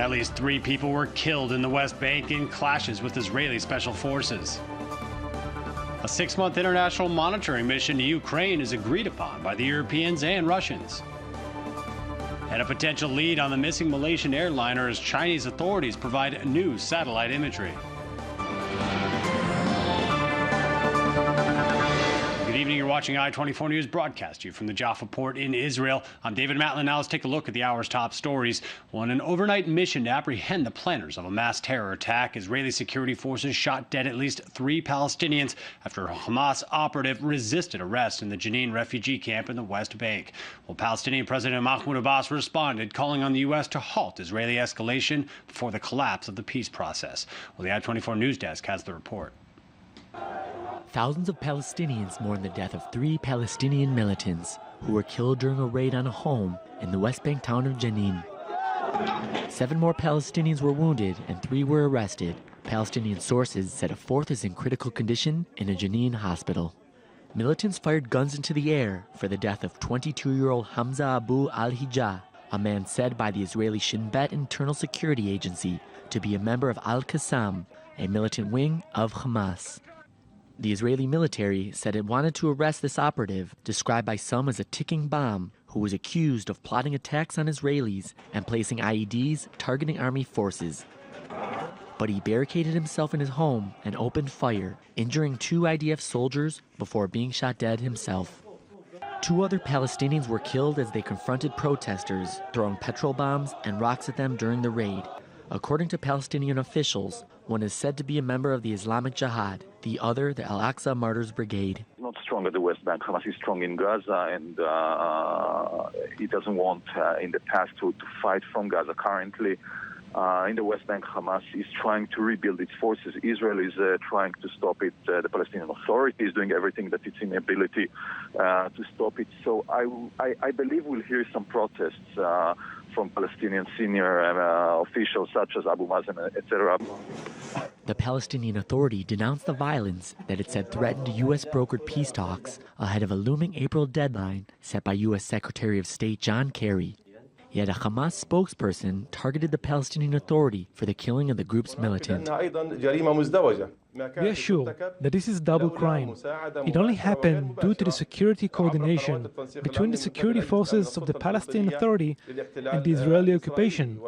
At least 3 people were killed in the West Bank in clashes with Israeli special forces. A 6-month international monitoring mission to Ukraine is agreed upon by the Europeans and Russians. And a potential lead on the missing Malaysian airliner as Chinese authorities provide new satellite imagery. Good evening. You're watching I24 News broadcast to you from the Jaffa port in Israel. I'm David Matlin. Now let's take a look at the hour's top stories. On an overnight mission to apprehend the planners of a mass terror attack, Israeli security forces shot dead at least 3 Palestinians after a Hamas operative resisted arrest in the Jenin refugee camp in the West Bank. Well, Palestinian President Mahmoud Abbas responded, calling on the U.S. to halt Israeli escalation before the collapse of the peace process. Well, the I24 News desk has the report. Thousands of Palestinians mourn the death of 3 Palestinian militants who were killed during a raid on a home in the West Bank town of Jenin. 7 more Palestinians were wounded and 3 were arrested. Palestinian sources said a 4th is in critical condition in a Jenin hospital. Militants fired guns into the air for the death of 22-year-old Hamza Abu al-Hijah, a man said by the Israeli Shin Bet Internal Security Agency to be a member of Al-Qassam, a militant wing of Hamas. The Israeli military said it wanted to arrest this operative, described by some as a ticking bomb, who was accused of plotting attacks on Israelis and placing IEDs targeting army forces. But he barricaded himself in his home and opened fire, injuring 2 IDF soldiers before being shot dead himself. 2 other Palestinians were killed as they confronted protesters, throwing petrol bombs and rocks at them during the raid. According to Palestinian officials, one is said to be a member of the Islamic Jihad, the other the Al-Aqsa Martyrs Brigade. Not strong at the West Bank. Hamas is strong in Gaza, and it doesn't want in the past to fight from Gaza. Currently, in the West Bank, Hamas is trying to rebuild its forces. Israel is trying to stop it. The Palestinian Authority is doing everything that it's in ability to stop it. So I believe we'll hear some protests from Palestinian senior officials such as Abu Mazen, etc. The Palestinian Authority denounced the violence that it said threatened U.S.-brokered peace talks ahead of a looming April deadline set by U.S. Secretary of State John Kerry. Yet a Hamas spokesperson targeted the Palestinian Authority for the killing of the group's militant. We are sure that this is double crime. It only happened due to the security coordination between the security forces of the Palestinian Authority and the Israeli occupation.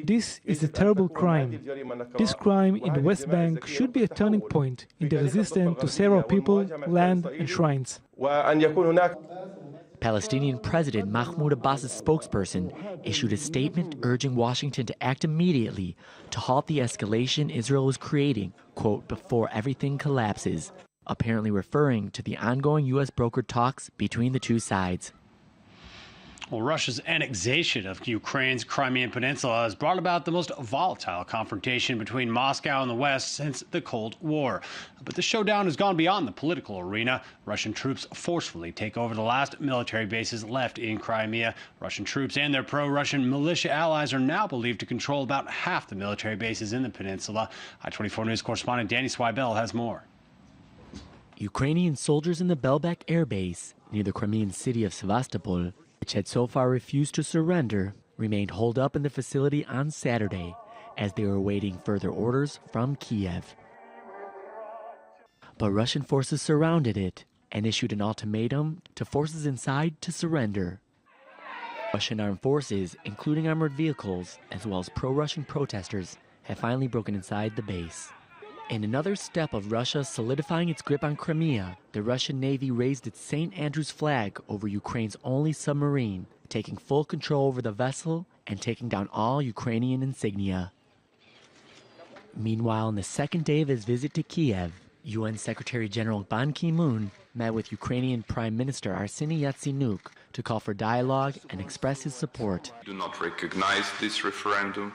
This is a terrible crime. This crime in the West Bank should be a turning point in the resistance to save our people, land and shrines. Palestinian President Mahmoud Abbas's spokesperson issued a statement urging Washington to act immediately to halt the escalation Israel is creating, quote, before everything collapses, apparently referring to the ongoing U.S.-brokered talks between the 2 sides. Well, Russia's annexation of Ukraine's Crimean Peninsula has brought about the most volatile confrontation between Moscow and the West since the Cold War. But the showdown has gone beyond the political arena. Russian troops forcefully take over the last military bases left in Crimea. Russian troops and their pro-Russian militia allies are now believed to control about half the military bases in the peninsula. I24 News correspondent Danny Swibel has more. Ukrainian soldiers in the Belbek Air Base near the Crimean city of Sevastopol, which had so far refused to surrender, remained holed up in the facility on Saturday as they were awaiting further orders from Kiev. But Russian forces surrounded it and issued an ultimatum to forces inside to surrender. Russian armed forces, including armored vehicles, as well as pro-Russian protesters, have finally broken inside the base. In another step of Russia solidifying its grip on Crimea, the Russian Navy raised its St. Andrews flag over Ukraine's only submarine, taking full control over the vessel and taking down all Ukrainian insignia. Meanwhile, on the second day of his visit to Kiev, UN Secretary General Ban Ki-moon met with Ukrainian Prime Minister Arseniy Yatsenyuk to call for dialogue and express his support. We do not recognize this referendum,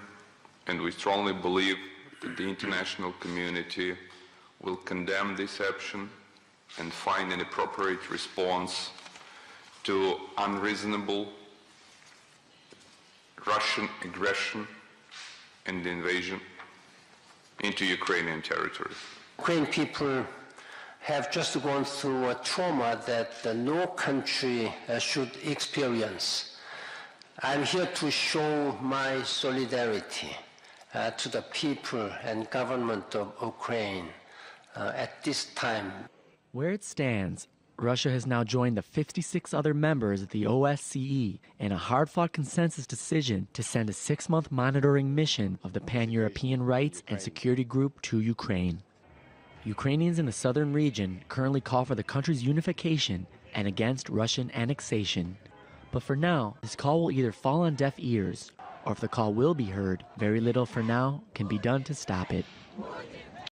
and we strongly believe that the international community will condemn this action and find an appropriate response to unreasonable Russian aggression and invasion into Ukrainian territory. Ukrainian people have just gone through a trauma that no country should experience. I'm here to show my solidarity. to the people and government of Ukraine at this time. Where it stands, Russia has now joined the 56 other members of the OSCE in a hard-fought consensus decision to send a 6-month monitoring mission of the Pan-European Rights and Security Group to Ukraine. Ukrainians in the southern region currently call for the country's unification and against Russian annexation. But for now, this call will either fall on deaf ears, or if the call will be heard, very little for now can be done to stop it.